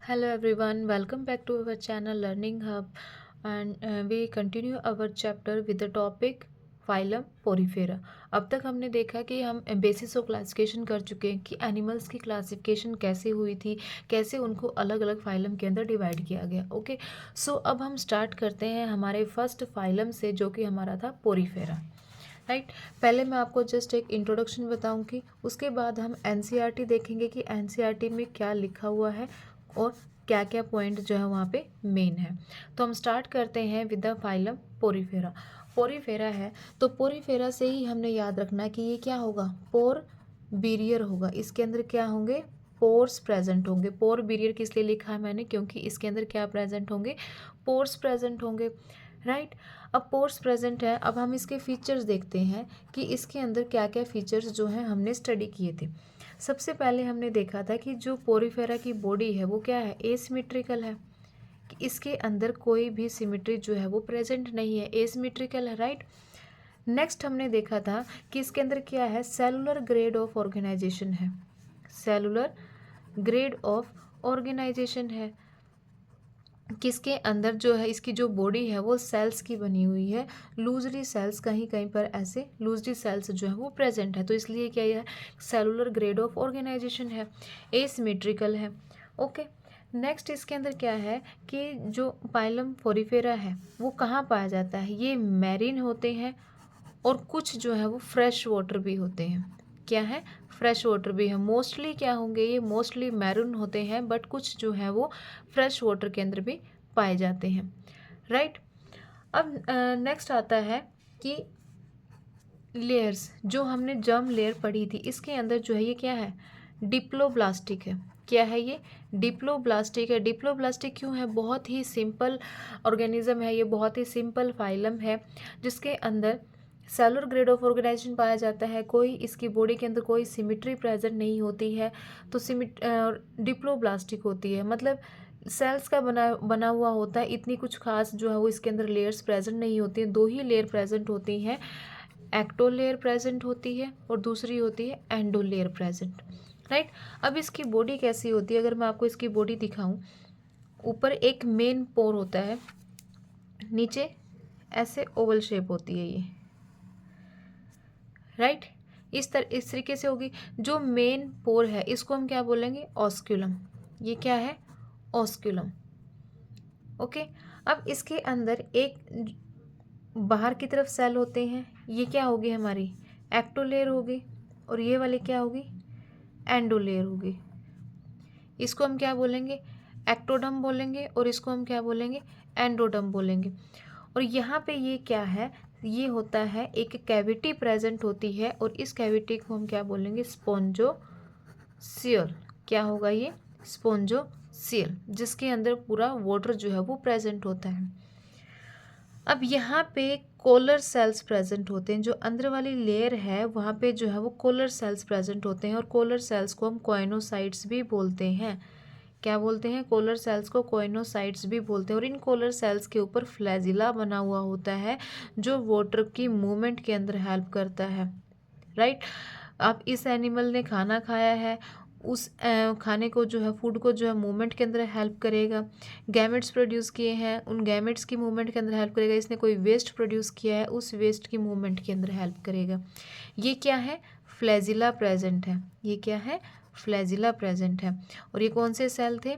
Hello everyone, welcome back to our channel Learning Hub and we continue our chapter with the topic phylum Porifera. अब तक हमने देखा कि हम basis of classification कर चुके हैं कि एनिमल्स की क्लासिफिकेशन कैसे हुई थी, कैसे उनको अलग अलग फाइलम के अंदर डिवाइड किया गया। ओके, सो अब हम स्टार्ट करते हैं हमारे फर्स्ट फाइलम से जो कि हमारा था पोरीफेरा। राइट, पहले मैं आपको जस्ट एक इंट्रोडक्शन बताऊंगी, उसके बाद हम एनसीईआरटी देखेंगे कि एनसीईआरटी में क्या लिखा हुआ है और क्या क्या पॉइंट जो है वहाँ पे मेन है। तो हम स्टार्ट करते हैं with the phylum Porifera. Porifera है तो पोरीफेरा से ही हमने याद रखना कि ये क्या होगा, पोर बीरियर होगा। इसके अंदर क्या होंगे, पोर्स प्रेजेंट होंगे। पोर बीरियर किस लिए लिखा है मैंने, क्योंकि इसके अंदर क्या प्रेजेंट होंगे, पोर्स प्रेजेंट होंगे। राइट, अब पोर्स प्रेजेंट है। अब हम इसके फीचर्स देखते हैं कि इसके अंदर क्या क्या फीचर्स जो हैं हमने स्टडी किए थे। सबसे पहले हमने देखा था कि जो पोरीफेरा की बॉडी है वो क्या है, एसिमेट्रिकल है, कि इसके अंदर कोई भी सिमेट्री जो है वो प्रेजेंट नहीं है, एसिमेट्रिकल है। राइट, नेक्स्ट हमने देखा था कि इसके अंदर क्या है, सेलुलर ग्रेड ऑफ ऑर्गेनाइजेशन है, सेलुलर ग्रेड ऑफ ऑर्गेनाइजेशन है। किसके अंदर जो है इसकी जो बॉडी है वो सेल्स की बनी हुई है, लूजली सेल्स, कहीं कहीं पर ऐसे लूजली सेल्स जो है वो प्रेजेंट है, तो इसलिए क्या है, सेलुलर ग्रेड ऑफ ऑर्गेनाइजेशन है, एसिमेट्रिकल है। ओके, नेक्स्ट इसके अंदर क्या है कि जो पाइलम पोरीफेरा है वो कहाँ पाया जाता है, ये मैरीन होते हैं और कुछ जो है वो फ्रेश वाटर भी होते हैं। क्या है, फ्रेश वाटर भी है। मोस्टली क्या होंगे, ये मोस्टली मैरून होते हैं, बट कुछ जो है वो फ्रेश वाटर के अंदर भी पाए जाते हैं। राइट, अब नेक्स्ट आता है कि लेयर्स, जो हमने जर्म लेयर पढ़ी थी, इसके अंदर जो है ये क्या है, डिप्लोब्लास्टिक है। क्या है ये, डिप्लोब्लास्टिक है। डिप्लोब्लास्टिक क्यों है, बहुत ही सिंपल ऑर्गेनिज्म है ये, बहुत ही सिंपल फाइलम है जिसके अंदर सेलुलर ग्रेड ऑफ ऑर्गेनाइजेशन पाया जाता है। कोई इसकी बॉडी के अंदर कोई सिमिट्री प्रेजेंट नहीं होती है, तो डिप्लोब्लास्टिक होती है, मतलब सेल्स का बना बना हुआ होता है। इतनी कुछ खास जो है वो इसके अंदर लेयर्स प्रेजेंट नहीं होती हैं। दो ही लेयर प्रेजेंट होती हैं, एक्टो लेयर प्रेजेंट होती है और दूसरी होती है एंडो लेयर प्रेजेंट। राइट, अब इसकी बॉडी कैसी होती है, अगर मैं आपको इसकी बॉडी दिखाऊं, ऊपर एक मेन पोर होता है, नीचे ऐसे ओवल शेप होती है ये। राइट, इस तरीके से होगी। जो मेन पोर है इसको हम क्या बोलेंगे, ऑस्क्यूलम। ये क्या है, ऑस्क्यूलम। ओके, अब इसके अंदर एक बाहर की तरफ सेल होते हैं, ये क्या होगी हमारी, एक्टोलेयर होगी, और ये वाली क्या होगी, एंडोलेयर होगी। इसको हम क्या बोलेंगे, एक्टोडम बोलेंगे, और इसको हम क्या बोलेंगे, एंडोडम बोलेंगे। और यहाँ पे ये क्या है, ये होता है एक कैविटी प्रेजेंट होती है, और इस कैविटी को हम क्या बोलेंगे, स्पोंजोसियल। क्या होगा ये, स्पोंजोसियल, जिसके अंदर पूरा वाटर जो है वो प्रेजेंट होता है। अब यहाँ पे कोलर सेल्स प्रेजेंट होते हैं, जो अंदर वाली लेयर है वहाँ पे जो है वो कोलर सेल्स प्रेजेंट होते हैं, और कोलर सेल्स को हम कॉइनोसाइट्स भी बोलते हैं। क्या बोलते हैं, कोलर सेल्स को कॉइनोसाइट्स भी बोलते हैं। और इन कोलर सेल्स के ऊपर फ्लैजिला बना हुआ होता है जो वाटर की मूवमेंट के अंदर हेल्प करता है। राइट, अब इस एनिमल ने खाना खाया है, उस खाने को जो है, फूड को जो है मूवमेंट के अंदर हेल्प करेगा। गैमेट्स प्रोड्यूस किए हैं, उन गैमेट्स की मूवमेंट के अंदर हेल्प करेगा। इसने कोई वेस्ट प्रोड्यूस किया है, उस वेस्ट की मूवमेंट के अंदर हेल्प करेगा। ये क्या है, फ्लैजिला प्रेजेंट है। ये क्या है, फ्लैजिला प्रेजेंट है। और ये कौन से सेल थे,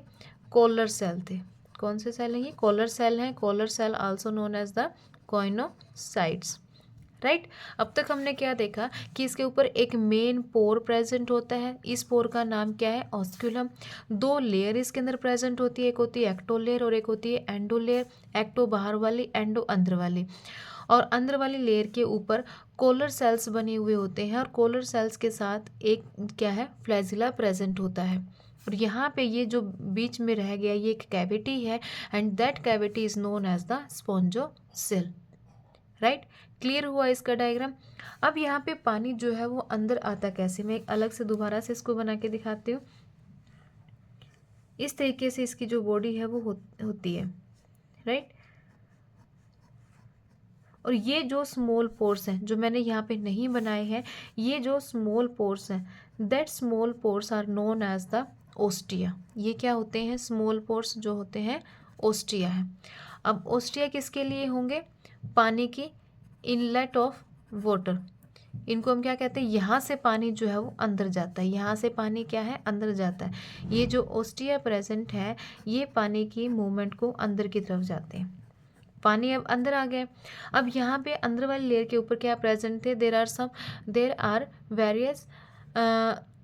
कॉलर सेल थे। कौन से सेल हैं ये, कॉलर सेल हैं। Collar cell also known as the choanocytes. Right, अब तक हमने क्या देखा कि इसके ऊपर एक मेन पोर प्रेजेंट होता है, इस पोर का नाम क्या है, ऑस्क्यूलम। दो लेयर इसके अंदर प्रेजेंट होती है, एक होती है एक्टो लेयर और एक होती है एंडो लेयर। एक्टो बाहर वाली, एंडो अंदर वाली। और अंदर वाली लेयर के ऊपर कोलर सेल्स बने हुए होते हैं, और कोलर सेल्स के साथ एक क्या है, फ्लैजिला प्रेजेंट होता है। और यहाँ पे ये जो बीच में रह गया ये एक कैविटी है, and that cavity is known as the spongocoel. Right, clear हुआ इसका डायग्राम। अब यहाँ पे पानी जो है वो अंदर आता कैसे, मैं एक अलग से दोबारा से इसको बना के दिखाती हूँ। इस तरीके से इसकी जो बॉडी है वो होती है। राइट, और ये जो स्मॉल पोर्स हैं जो मैंने यहाँ पे नहीं बनाए हैं, ये जो स्मॉल पोर्स हैं, that small pores are known as the ostia. ये क्या होते हैं? स्मॉल पोर्स जो होते हैं ओस्टिया है। अब ओस्टिया किसके लिए होंगे? पानी की इनलेट ऑफ वाटर, इनको हम क्या कहते हैं? यहाँ से पानी जो है वो अंदर जाता है, यहाँ से पानी क्या है? अंदर जाता है। ये जो ओस्टिया प्रेजेंट है ये पानी की मूवमेंट को अंदर की तरफ जाते हैं। पानी अब अंदर आ गया। अब यहाँ पे अंदर वाली लेयर के ऊपर क्या प्रेजेंट थे? देर आर वेरियस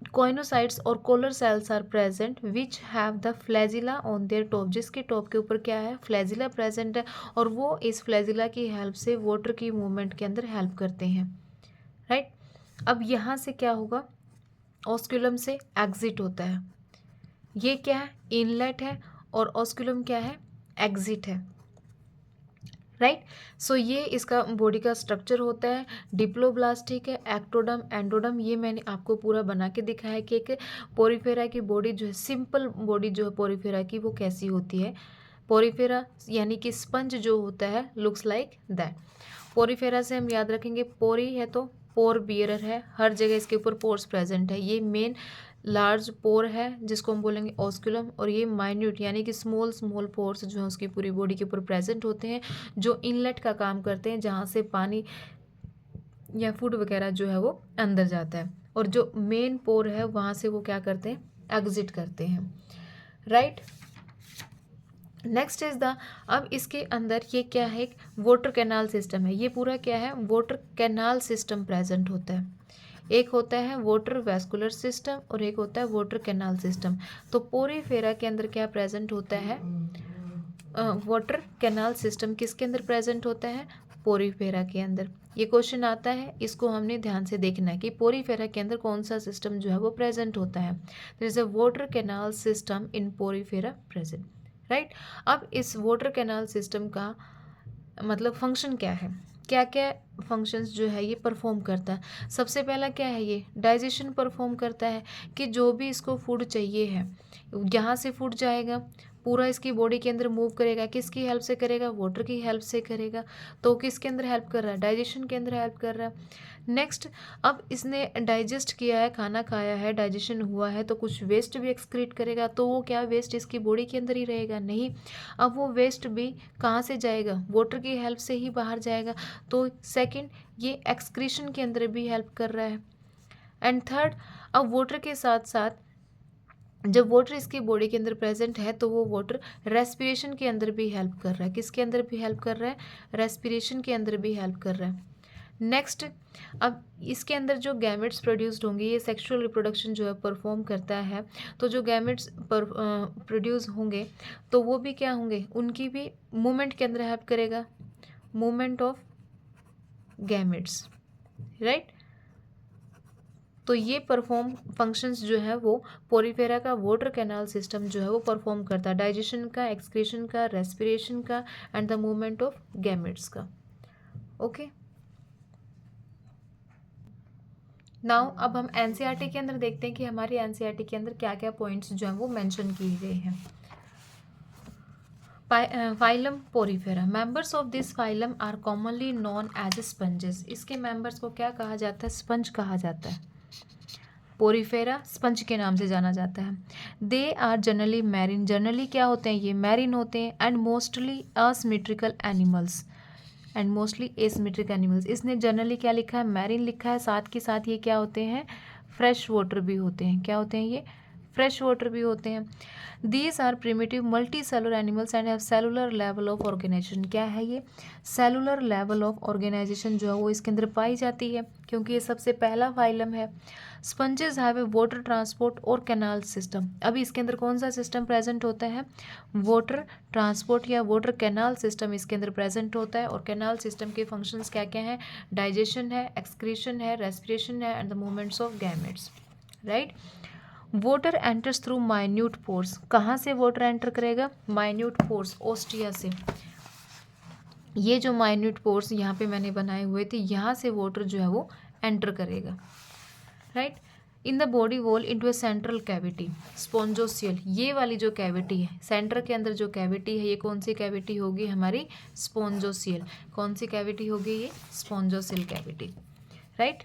कॉइनोसाइट्स और collar cells are present which have the flagella on their top, जिसके टॉप के ऊपर क्या है? फ्लैजिला प्रेजेंट है, और वो इस फ्लैजिला की हेल्प से वाटर की मूवमेंट के अंदर हेल्प करते हैं, राइट। अब यहाँ से क्या होगा? ऑस्कुलम से एग्जिट होता है। ये क्या है? इनलेट है, और ऑस्कुलम क्या है? एग्जिट है, राइट। सो ये इसका बॉडी का स्ट्रक्चर होता है। डिप्लोब्लास्टिक है, एक्टोडम, एंडोडम, ये मैंने आपको पूरा बना के दिखाया है कि एक पोरीफेरा की बॉडी जो है, सिंपल बॉडी जो है पोरीफेरा की, वो कैसी होती है। पोरीफेरा यानी कि स्पंज जो होता है, लुक्स लाइक दैट। पोरीफेरा से हम याद रखेंगे, पोरी है तो पोर बियरर है, हर जगह इसके ऊपर पोर्स प्रेजेंट है। ये मेन लार्ज पोर है जिसको हम बोलेंगे ऑस्कुलम, और ये माइन्यूट यानी कि स्मॉल स्मॉल पोर्स जो है उसकी पूरी बॉडी के ऊपर प्रेजेंट होते हैं, जो इनलेट का काम करते हैं, जहाँ से पानी या फूड वगैरह जो है वो अंदर जाता है, और जो मेन पोर है वहाँ से वो क्या करते हैं? एग्जिट करते हैं, राइट। नेक्स्ट इज द, अब इसके अंदर ये क्या है? एक वाटर कैनाल सिस्टम है। ये पूरा क्या है? वाटर कैनाल सिस्टम प्रेजेंट होता है। एक होता है वाटर वेस्कुलर सिस्टम और एक होता है वाटर कैनाल सिस्टम। तो पोरीफेरा के अंदर क्या प्रेजेंट होता है? वाटर कैनाल सिस्टम किसके अंदर प्रेजेंट होता है? पोरीफेरा के अंदर। ये क्वेश्चन आता है, इसको हमने ध्यान से देखना है कि पोरीफेरा के अंदर कौन सा सिस्टम जो है वो प्रेजेंट होता है। There is a water canal system in Porifera present, right. अब इस वाटर कैनाल सिस्टम का मतलब फंक्शन क्या है? क्या क्या फंक्शंस जो है ये परफॉर्म करता है? सबसे पहला क्या है? ये डाइजेशन परफॉर्म करता है, कि जो भी इसको फूड चाहिए है यहाँ से फूड जाएगा, पूरा इसकी बॉडी के अंदर मूव करेगा। किसकी हेल्प से करेगा? वाटर की हेल्प से करेगा। तो किसके अंदर हेल्प कर रहा है? डाइजेशन के अंदर हेल्प कर रहा है। नेक्स्ट, अब इसने डाइजेस्ट किया है, खाना खाया है, डाइजेशन हुआ है, तो कुछ वेस्ट भी एक्सक्रीट करेगा। तो वो क्या वेस्ट इसकी बॉडी के अंदर ही रहेगा? नहीं। अब वो वेस्ट भी कहाँ से जाएगा? वाटर की हेल्प से ही बाहर जाएगा। तो सेकंड, ये एक्सक्रीशन के अंदर भी हेल्प कर रहा है। एंड थर्ड, अब वाटर के साथ साथ जब वाटर इसकी बॉडी के अंदर प्रेजेंट है तो वो वाटर रेस्पिरेशन के अंदर भी हेल्प कर रहा है। किसके अंदर भी हेल्प कर रहा है? रेस्पिरेशन के अंदर भी हेल्प कर रहा है। नेक्स्ट, अब इसके अंदर जो गैमेट्स प्रोड्यूस्ड होंगे, ये सेक्सुअल रिप्रोडक्शन जो है परफॉर्म करता है। तो जो गैमेट्स प्रोड्यूस होंगे तो वो भी क्या होंगे? उनकी भी मूवमेंट के अंदर हेल्प करेगा, मूवमेंट ऑफ गैमेट्स, राइट। तो ये परफॉर्म फंक्शंस जो है वो पोरीफेरा का वाटर कैनाल सिस्टम जो है वो परफॉर्म करता है, डाइजेशन का, एक्सक्रीशन का, रेस्पिरेशन का, and the movement of gametes का। ओके, नाउ अब हम एनसीईआरटी के अंदर देखते हैं कि हमारी एनसीईआरटी के अंदर क्या क्या पॉइंट्स जो हैं वो मेंशन किए गए हैं। Phylum Porifera, members of this phylum are commonly known as sponges. इसके मेंबर्स को क्या कहा जाता है? स्पंज कहा जाता है। पोरीफेरा स्पंज के नाम से जाना जाता है। They are generally marine, generally क्या होते हैं? ये मैरिन होते हैं। And mostly asymmetrical animals, and mostly asymmetric animals. इसने जनरली क्या लिखा है? मैरिन लिखा है। साथ के साथ ये क्या होते हैं? फ्रेश वाटर भी होते हैं। क्या होते हैं ये? फ्रेश वाटर भी होते हैं। These are primitive multicellular animals and have cellular level of organisation. क्या है ये? सेलुलर लेवल ऑफ ऑर्गेनाइजेशन जो है वो इसके अंदर पाई जाती है, क्योंकि ये सबसे पहला फाइलम है। Sponges have a water transport और कैनाल सिस्टम। अभी इसके अंदर कौन सा सिस्टम प्रेजेंट होता है? वाटर ट्रांसपोर्ट या वाटर कैनाल सिस्टम इसके अंदर प्रेजेंट होता है। और कैनाल सिस्टम के फंक्शंस क्या क्या हैं? डाइजेशन है, एक्सक्रीशन है, रेस्पिरेशन है, and the movements of gametes, right. Water enters through minute pores. कहाँ से वाटर एंटर करेगा? माइन्यूट पोर्स, ओस्टिया से। ये जो माइन्यूट पोर्स यहाँ पे मैंने बनाए हुए थे, यहाँ से वाटर जो है वो एंटर करेगा, right. In the body wall into a central cavity, spongocoel. ये वाली जो कैविटी है, सेंटर के अंदर जो कैविटी है, ये कौन सी कैविटी होगी? हमारी स्पॉन्जोसियल। कौन सी कैविटी होगी ये? Spongocoel cavity, right.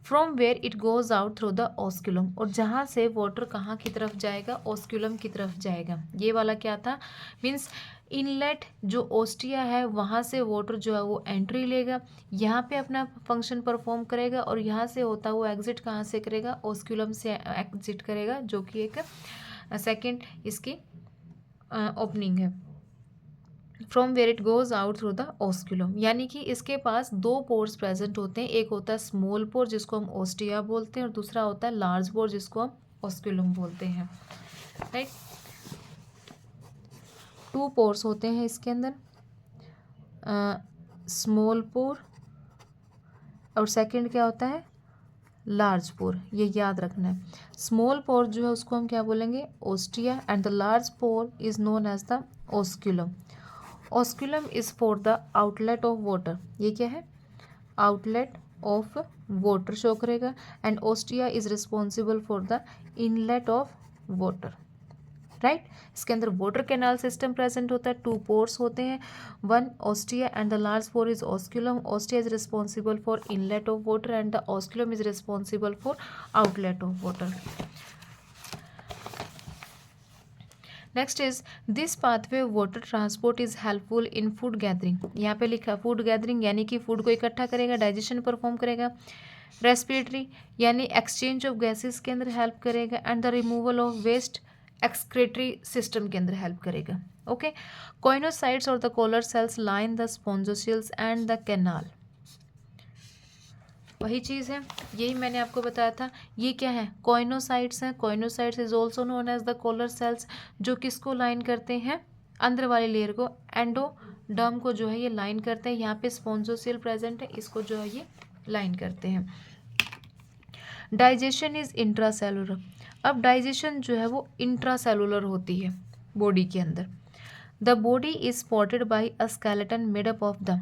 From where it goes out through the osculum, और जहाँ से वाटर कहाँ की तरफ जाएगा, ऑस्क्यूलम की तरफ जाएगा। ये वाला क्या था, मीन्स इनलेट जो ओस्टिया है वहाँ से वाटर जो है वो एंट्री लेगा, यहाँ पे अपना फंक्शन परफॉर्म करेगा, और यहाँ से होता हुआ एग्जिट कहाँ से करेगा, ऑस्क्यूलम से एग्जिट करेगा, जो कि एक सेकेंड इसकी ओपनिंग है। From where it goes out through the osculum, यानी कि इसके पास दो पोर्स प्रेजेंट होते हैं, एक होता है स्मॉल पोर जिसको हम ओस्टिया बोलते हैं, और दूसरा होता है लार्ज पोर जिसको हम ऑस्क्यूलम बोलते हैं। राइट, टू पोर्स होते हैं इसके अंदर, स्मॉल पोर और सेकंड क्या होता है, लार्ज पोर। ये याद रखना है। स्मॉल पोर जो है उसको हम क्या बोलेंगे, ostia, and the large pore is known as the osculum. Osculum is for the outlet of water, ये क्या है, आउटलेट ऑफ वाटर शो करेगा, and ostia is responsible for the inlet of water. Right, इसके अंदर water canal system present होता है, to pores होते हैं, one ostia and the large pore is osculum. Ostia is responsible for inlet of water and the osculum is responsible for outlet of water. Next is this pathway water transport is helpful in food gathering. यहाँ पे लिखा food gathering यानी कि food को इकट्ठा करेगा, digestion perform करेगा, respiratory यानी एक्सचेंज ऑफ गैसेस के अंदर हेल्प करेगा, and the removal of waste excretory system के अंदर हेल्प करेगा। ओके, कॉइनोसाइट्स और the collar cells line the spongocoels and the canal. वही चीज़ है, यही मैंने आपको बताया था। ये क्या है, कॉइनोसाइट्स हैं। Choanocytes is also known as the collar cells, जो किसको लाइन करते हैं, अंदर वाली लेयर को, एंडोडर्म को जो है ये लाइन करते हैं। यहाँ पे स्पॉन्जोसिल प्रेजेंट है, इसको जो है ये लाइन करते हैं। Digestion is intracellular. अब डाइजेशन जो है वो इंट्रासेलुलर होती है बॉडी के अंदर। The body is supported by a skeleton made up of the,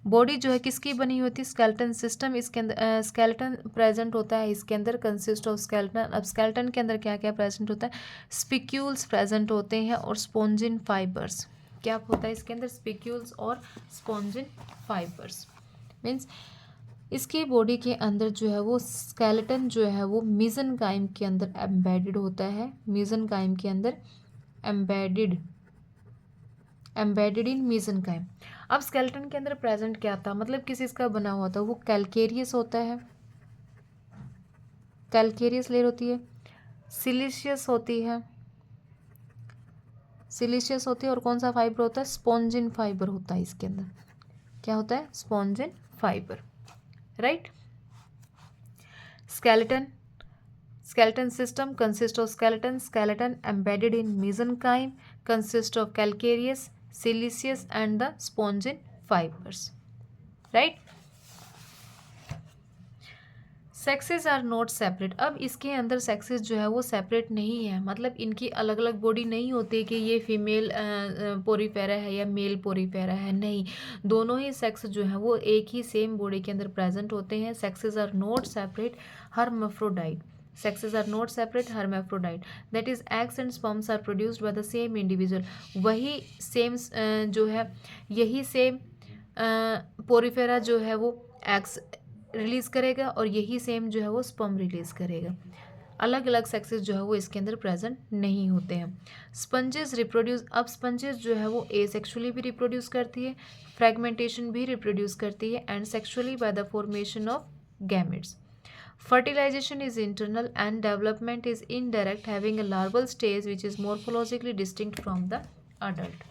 body जो है किसकी बनी होती है, स्केलेटन सिस्टम। इसके अंदर स्केलेटन प्रेजेंट होता है, इसके अंदर कंसिस्ट ऑफ स्केलेटन। अब स्केलेटन के अंदर क्या क्या प्रेजेंट होता है, स्पिक्यूल्स प्रेजेंट होते हैं और स्पॉन्जिन फाइबर्स। क्या होता है इसके अंदर, स्पिक्यूल्स और स्पॉन्जिन फाइबर्स। मीन्स इसकी बॉडी के अंदर जो है वो स्केलेटन जो है वो मीजनकाइम के अंदर एम्बेडेड होता है, मीजनकाइम के अंदर एम्बेडेड इन मीजनकाइम। अब स्केलेटन के अंदर प्रेजेंट क्या था, मतलब किस चीज़ का बना हुआ था, वो कैलकेरियस होता है, कैलकेरियस लेयर होती है, सिलिशियस होती है, सिलिशियस होती है, और कौन सा फाइबर होता है, स्पॉन्जिन फाइबर होता है इसके अंदर। क्या होता है, spongin fibre. Right, skeleton system consists of skeleton embedded in mesenchyme, consist of calcareous, siliceous and the spongin fibers. Right, sexes are not separate. अब इसके अंदर सेक्सेस जो है वो सेपरेट नहीं है, मतलब इनकी अलग अलग बॉडी नहीं होती कि ये फीमेल पोरीफेरा है या मेल पोरीफेरा है, नहीं, दोनों ही सेक्स जो है वो एक ही सेम बॉडी के अंदर प्रेजेंट होते हैं। Sexes are not separate, hermaphrodite, sexes are not separate, hermaphrodite, that is eggs and sperms are produced by the same individual। वही सेम जो है, यही सेम पोरीफेरा जो है वो एग्स रिलीज करेगा, और यही सेम जो है वो स्पर्म रिलीज करेगा। अलग अलग सेक्सेस जो है वो इसके अंदर प्रेजेंट नहीं होते हैं। स्पंजेस रिप्रोड्यूस, अब स्पंजेस जो है वो एसेक्सुअली भी रिप्रोड्यूस करती है, फ्रेगमेंटेशन भी रिप्रोड्यूस करती है, and sexually by the formation of gametes. Fertilization is internal and development is indirect, having a larval stage which is morphologically distinct from the adult.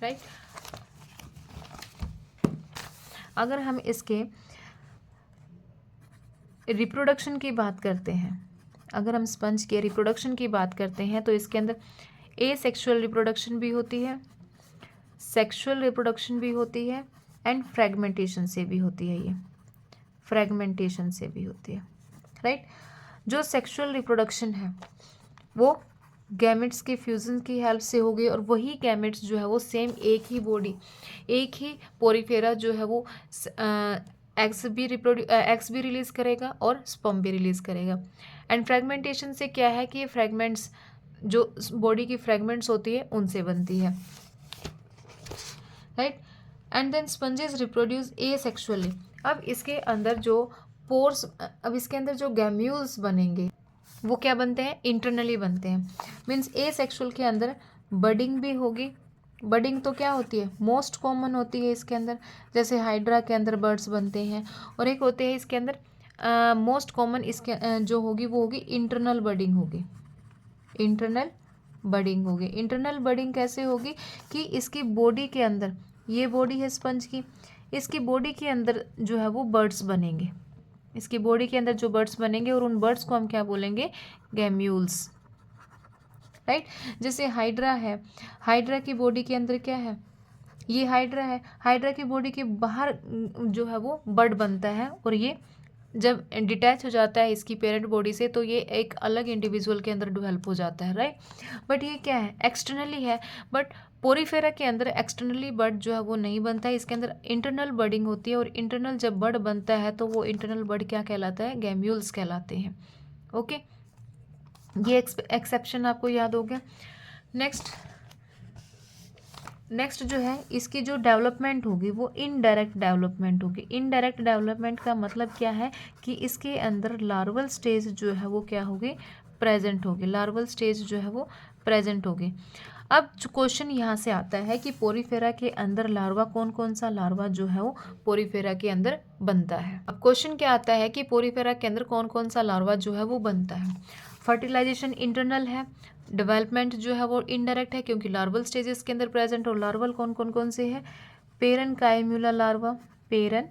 Right? अगर हम इसके रिप्रोडक्शन की बात करते हैं, अगर हम स्पंज के रिप्रोडक्शन की बात करते हैं तो इसके अंदर एसेक्सुअल रिप्रोडक्शन भी होती है, सेक्सुअल रिप्रोडक्शन भी होती है, एंड फ्रेगमेंटेशन से भी होती है। ये फ्रेगमेंटेशन से भी होती है। राइट, जो सेक्सुअल रिप्रोडक्शन है वो गैमेट्स के फ्यूजन की हेल्प से होगी, और वही गैमेट्स जो है वो सेम एक ही बॉडी, एक ही पोरीफेरा जो है वो एग्स भी रिलीज करेगा और स्पर्म भी रिलीज करेगा। एंड फ्रेगमेंटेशन से क्या है कि ये फ्रेगमेंट्स जो बॉडी की फ्रेगमेंट्स होती है उनसे बनती है। Right, and then sponges reproduce asexually. अब इसके अंदर जो पोर्स, अब इसके अंदर जो गैम्यूल्स बनेंगे वो क्या बनते हैं, इंटरनली बनते हैं। मीन्स एसेक्सुअल के अंदर बडिंग भी होगी। बडिंग तो क्या होती है, मोस्ट कॉमन होती है इसके अंदर, जैसे हाइड्रा के अंदर बर्ड्स बनते हैं। और एक होते हैं इसके अंदर मोस्ट कॉमन इसके जो होगी वो होगी इंटरनल बडिंग होगी। इंटरनल बडिंग होगी। इंटरनल बडिंग कैसे होगी कि इसकी बॉडी के अंदर, ये बॉडी है स्पंज की, इसकी बॉडी के अंदर जो है वो बर्ड्स बनेंगे। इसकी बॉडी के अंदर जो बर्ड्स बनेंगे और उन बर्ड्स को हम क्या बोलेंगे, गैम्यूल्स, राइट। जैसे हाइड्रा है, हाइड्रा की बॉडी के अंदर क्या है, ये हाइड्रा है, हाइड्रा की बॉडी के बाहर जो है वो बर्ड बनता है, और ये जब डिटैच हो जाता है इसकी पेरेंट बॉडी से तो ये एक अलग इंडिविजुअल के अंदर डेवलप हो जाता है, राइट। बट ये क्या है, एक्सटर्नली है। बट पोरीफेरा के अंदर एक्सटर्नली बर्ड जो है वो नहीं बनता है, इसके अंदर इंटरनल बर्डिंग होती है। और इंटरनल जब बर्ड बनता है तो वो इंटरनल बर्ड क्या कहलाता है, गैम्यूल्स कहलाते हैं। ओके, ये एक्सेप्शन आपको याद हो गया। नेक्स्ट जो है इसकी जो डेवलपमेंट होगी वो इनडायरेक्ट डेवलपमेंट होगी। इनडायरेक्ट डेवलपमेंट का मतलब क्या है कि इसके अंदर लार्वल स्टेज जो है वो क्या होगी, प्रेजेंट होगी। लार्वल स्टेज जो है वो प्रेजेंट होगी। अब जो क्वेश्चन यहाँ से आता है कि पोरीफेरा के अंदर लार्वा, कौन कौन सा लार्वा जो है वो पोरीफेरा के अंदर बनता है। अब क्वेश्चन क्या आता है कि पोरीफेरा के अंदर कौन कौन सा लार्वा जो है वो बनता है। फर्टिलाइजेशन इंटरनल है, डेवलपमेंट जो है वो इनडायरेक्ट है क्योंकि लार्वल स्टेजेस के अंदर प्रेजेंट। और लार्वल कौन से है, पेरन काइम्यूला लार्वा, पेरन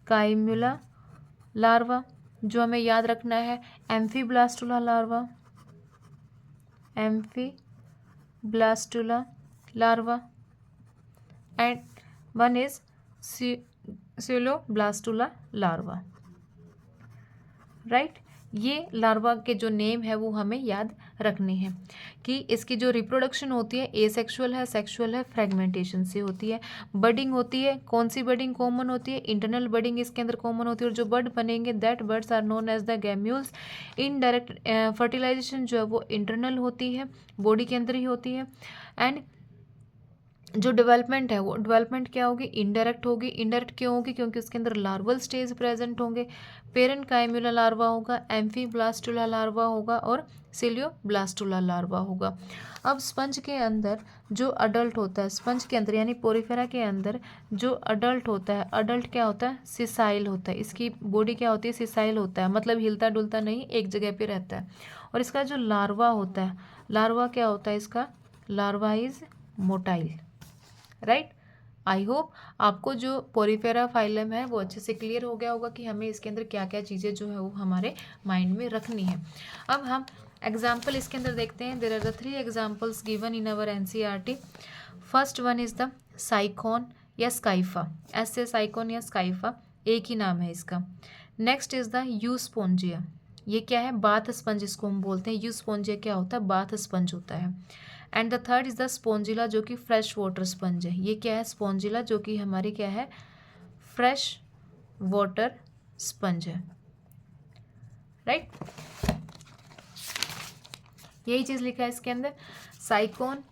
काइम्यूला लार्वा। जो हमें याद रखना है, amphiblastula larva, amphiblastula larva, and one is coeloblastula larva, right. ये लार्वा के जो नेम है वो हमें याद रखने हैं कि इसकी जो रिप्रोडक्शन होती है एसेक्सुअल है, सेक्सुअल है, फ्रेगमेंटेशन से होती है। बडिंग होती है, कौन सी बडिंग कॉमन होती है, इंटरनल बडिंग इसके अंदर कॉमन होती है। और जो बर्ड बनेंगे that buds are known as the gemmules. Indirect fertilization जो है वो इंटरनल होती है, बॉडी के अंदर ही होती है। एंड जो डेवलपमेंट है वो डेवलपमेंट क्या होगी, इनडायरेक्ट होगी। इनडायरेक्ट क्यों होगी, क्योंकि उसके अंदर लार्वल स्टेज प्रेजेंट होंगे। पेरेंट काइम्यूला लार्वा होगा, एम्फीब्लास्टुला लार्वा होगा और सिलियोब्लास्टुला लार्वा होगा। अब स्पंज के अंदर जो अडल्ट होता है, स्पंज के अंदर यानी पोरीफेरा के अंदर जो अडल्ट होता है, अडल्ट क्या होता है, सिसाइल होता है। इसकी बॉडी क्या होती है, सिसाइल होता है, मतलब हिलता डुलता नहीं, एक जगह पे रहता है। और इसका जो लार्वा होता है, लार्वा क्या होता है इसका, larva is motile, right. I hope आपको जो पोरीफेरा फाइलम है वो अच्छे से क्लियर हो गया होगा कि हमें इसके अंदर क्या क्या चीज़ें जो है वो हमारे माइंड में रखनी है। अब हम एग्जाम्पल इसके अंदर देखते हैं। There are the 3 examples given in our NCERT. First one is the Sycon या स्काइफा, ऐसे साइकोन या स्काइफा एक ही नाम है इसका। नेक्स्ट इज द यूस्पोंजिया, ये क्या है, बाथ स्पंज इसको हम बोलते हैं। यूस्पोंजिया क्या होता है, बाथ स्पंज होता है। And the third is the spongilla जो कि फ्रेश वाटर स्पंज है। ये क्या है, स्पोंजिला जो कि हमारी क्या है, फ्रेश वाटर स्पंज है, राइट। यही चीज़ लिखा है इसके अंदर। साइकोन,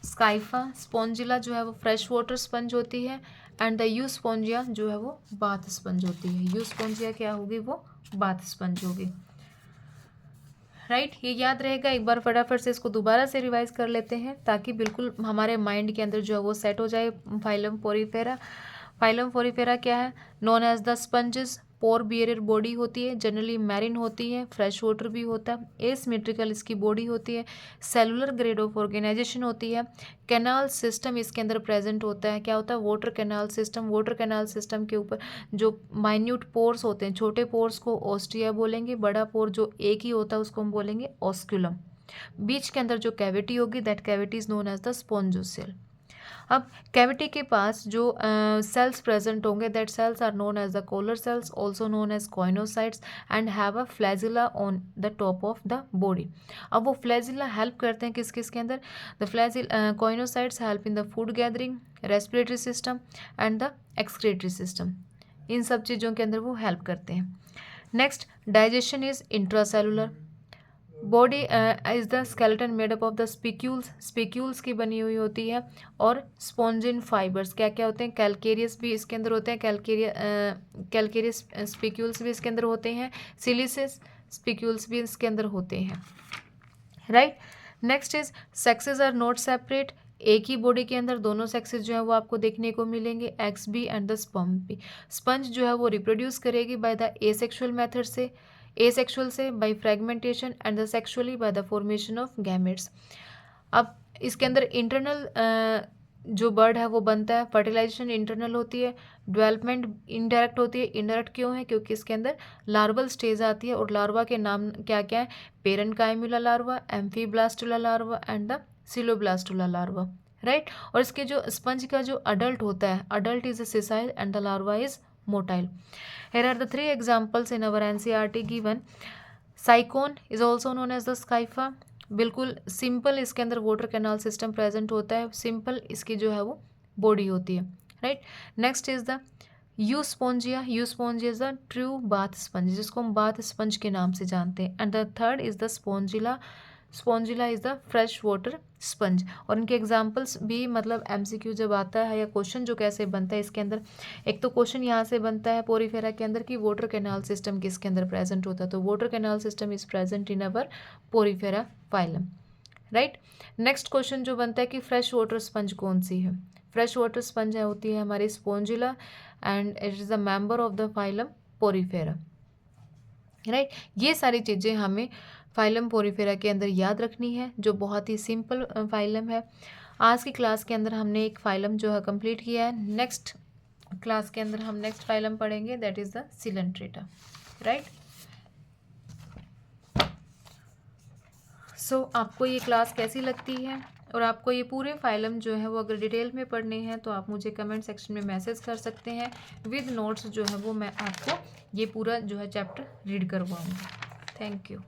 स्काइफा, स्पोंजिला जो है वो फ्रेश वाटर स्पंज होती है। एंड द यूस्पोंजिया जो है वो बाथ स्पंज होती है। यूस्पोंजिया क्या होगी, वो बाथ स्पंज होगी, राइट। ये याद रहेगा। एक बार फटाफट से इसको दोबारा से रिवाइज कर लेते हैं ताकि बिल्कुल हमारे माइंड के अंदर जो है वो सेट हो जाए। फाइलम पोरीफेरा, फाइलम पोरीफेरा क्या है, known as the sponges. Pore bearer body होती है, जनरली मैरिन होती है, फ्रेश वाटर भी होता है। एसिमेट्रिकल इसकी बॉडी होती है। सेलुलर ग्रेड ऑफ ऑर्गेनाइजेशन होती है। कैनाल सिस्टम इसके अंदर प्रेजेंट होता है। क्या होता है, water canal system. Water canal system के ऊपर जो माइन्यूट पोर्स होते हैं, छोटे पोर्स को ओस्टिया बोलेंगे, बड़ा पोर जो एक ही होता है उसको हम बोलेंगे ऑस्क्यूलम। बीच के अंदर जो कैविटी होगी that cavity is known as the spongocoel. अब कैविटी के पास जो सेल्स प्रेजेंट होंगे that cells are known as the collar cells, also known as choanocytes, and have a flagella on the top of the body. अब वो flagella help करते हैं किस किस के अंदर, the choanocytes help in the food gathering, respiratory system and the excretory system. इन सब चीज़ों के अंदर वो हेल्प करते हैं। Next, digestion is intracellular. Body is the skeleton made up of the spicules, spicules की बनी हुई होती है, और स्पॉन्जिन फाइबर्स क्या क्या होते हैं, कैलकेरियस भी इसके अंदर होते हैं, कैलकेरियस स्पिक्यूल्स भी इसके अंदर होते हैं, सिलिसियस स्पिक्यूल्स भी इसके अंदर होते हैं, right. Next is sexes are not separate, एक ही बॉडी के अंदर दोनों सेक्सेस जो है वो आपको देखने को मिलेंगे, एक्स बी एंड द स्पर्म बी। स्पंज जो है वो रिप्रोड्यूस करेगी बाय द एसेक्सुअल मेथड से, एसेक्सुअल से by fragmentation, and the sexually by the formation of gametes. अब इसके अंदर इंटरनल जो बर्ड है वो बनता है, फर्टिलाइजेशन इंटरनल होती है, डेवलपमेंट इनडायरेक्ट होती है। इनडायरेक्ट क्यों है, क्योंकि इसके अंदर लार्वल स्टेज आती है, और लार्वा के नाम क्या क्या है, parenchymula larva, amphiblastula larva and the coeloblastula larva, right. और इसके जो स्पंज का जो अडल्ट होता है, adult is sessile and the larva is motile. Here are the three examples in our NCERT given. Sycon is also known as the scypha, बिल्कुल simple इसके अंदर वाटर कैनाल सिस्टम प्रेजेंट होता है, simple इसकी जो है वो बॉडी होती है, right. Next is the euspongia, euspongia is the true bath sponge, जिसको हम बाथ स्पंज के नाम से जानते हैं, and the third is the spongilla, spongilla is the fresh water sponge. और इनके एग्जाम्पल्स भी मतलब एमसीक्यू जब आता है या क्वेश्चन जो कैसे बनता है इसके अंदर, एक तो क्वेश्चन यहाँ से बनता है पोरीफेरा के अंदर कि वाटर कैनाल सिस्टम किसके अंदर प्रेजेंट होता है, तो water canal system is present in our Porifera phylum, right. Next question जो बनता है कि फ्रेश वाटर स्पंज कौन सी है, फ्रेश वाटर स्पंज होती है हमारी spongilla, and it is a member of the phylum Porifera, right. ये सारी चीज़ें हमें फाइलम पोरीफेरा के अंदर याद रखनी है, जो बहुत ही सिंपल फाइलम है। आज की क्लास के अंदर हमने एक फाइलम जो है कंप्लीट किया है, नेक्स्ट क्लास के अंदर हम नेक्स्ट फाइलम पढ़ेंगे, that is the coelenterata, right. So आपको ये क्लास कैसी लगती है, और आपको ये पूरे फाइलम जो है वो अगर डिटेल में पढ़ने हैं तो आप मुझे कमेंट सेक्शन में मैसेज कर सकते हैं, विद नोट्स जो है वो मैं आपको ये पूरा जो है चैप्टर रीड करवाऊँगी। Thank you.